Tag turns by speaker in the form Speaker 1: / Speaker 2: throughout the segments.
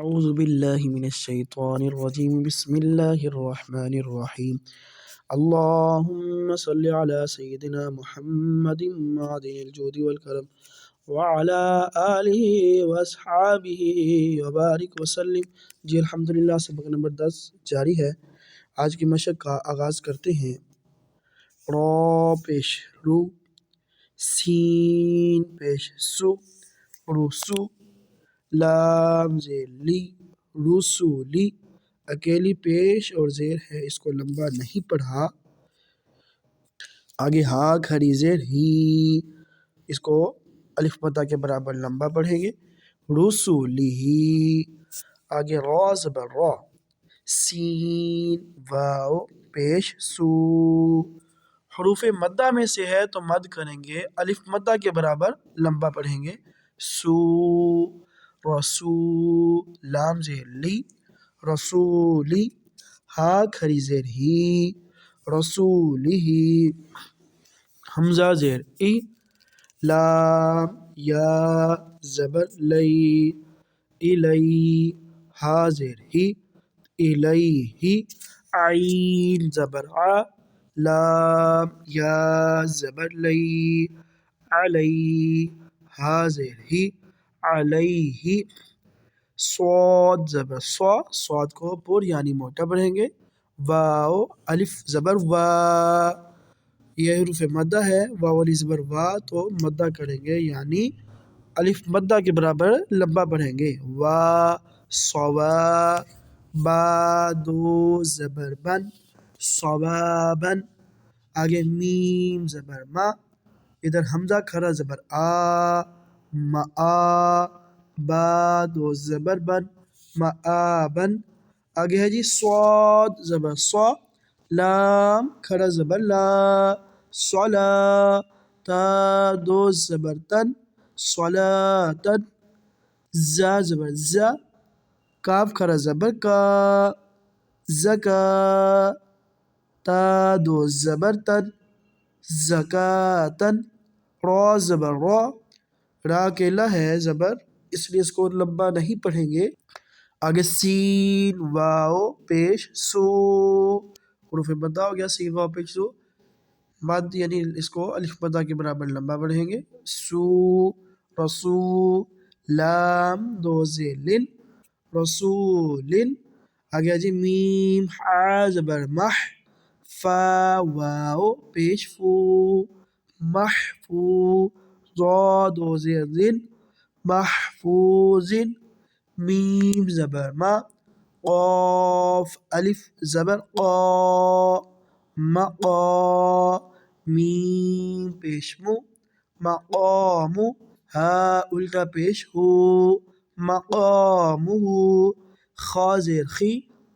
Speaker 1: أعوذ بالله من الشيطان الرجيم بسم الله الرحمن الرحيم اللهم صل على سيدنا محمد معدن الجود والكرم وعلى آله وأصحابه وبارك وسلم۔ جی الحمدللہ، سبق نمبر 10 جاری ہے۔ آج کی مشق کا آغاز کرتے ہیں۔ را پیش رو، سین پیش سو، رسو، لام زیر لی، رسولی۔ اکیلی پیش اور زیر ہے، اس کو لمبا نہیں پڑھا۔ آگے ہا کھڑی زیر ہی، اس کو الف مدہ کے برابر لمبا پڑھیں گے۔ رسولی ہی۔ آگے را زبر را، سین واو پیش سو۔ حروف مدہ میں سے ہے تو مد کریں گے، الف مدہ کے برابر لمبا پڑھیں گے۔ سو، رسو، لام زیر لی، رسولی۔ ہا کھڑی زیر ہی، رسولی ہی۔ حمزہ زیر ای، لام یا زبر لئی، الی۔ ہا زیر ہی، الیہ۔ عین زبر ع، لام یا زبر لئی، علی۔ ہا زیر ہی، علیہ۔ صاد زبر صا، صاد کو پر یعنی موٹا پڑھیں گے۔ واو الف زبر وا، یہ حروف مدہ ہے، واو والی زبر وا تو مدہ کریں گے، یعنی الف مدہ کے برابر لمبا پڑھیں گے۔ وا، صوا۔ با دو زبر بن، صوابن۔ آگے میم زبر ما، ادھر حمزہ کھڑا زبر آ، معا۔ با دو زبر بن، معابن۔ آگے ہے جی صاد زبر صا، لام کھڑا زبر لا، صلا۔ تا دو زبر تن، صلاتن۔ زا زبر زا، کاف کھڑا زبر کا، زکا۔ تا دو زبر تن، زکاتن۔ را زبر را، را اکیلا ہے زبر، اس لیے اس کو لمبا نہیں پڑھیں گے۔ آگے سین واو پیش سو، حروف مدہ ہو گیا سین واو پیش سو۔ مد یعنی اس کو الف مدہ کے برابر لمبا پڑھیں گے۔ سو، رسو، لام دو زیر لن، رسولن۔ آگے جی میم حا زبر مح، فا واو پیش فو، محفو۔ ضاد دو زیر زن، محفوظن۔ میم زبر ما، قاف الف زبر قا، مقا۔ میم پیش مو، مقامو۔ ہا الٹا پیش ہو، مقامہ۔ خا زیر خی،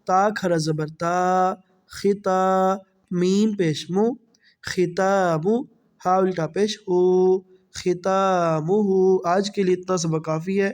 Speaker 1: تا کھڑا زبر تا، خطا۔ میم پیش مو، ختامو۔ ہا الٹا پیش ہو، ختامہ۔ آج کے لیے اتنا سبق کافی ہے۔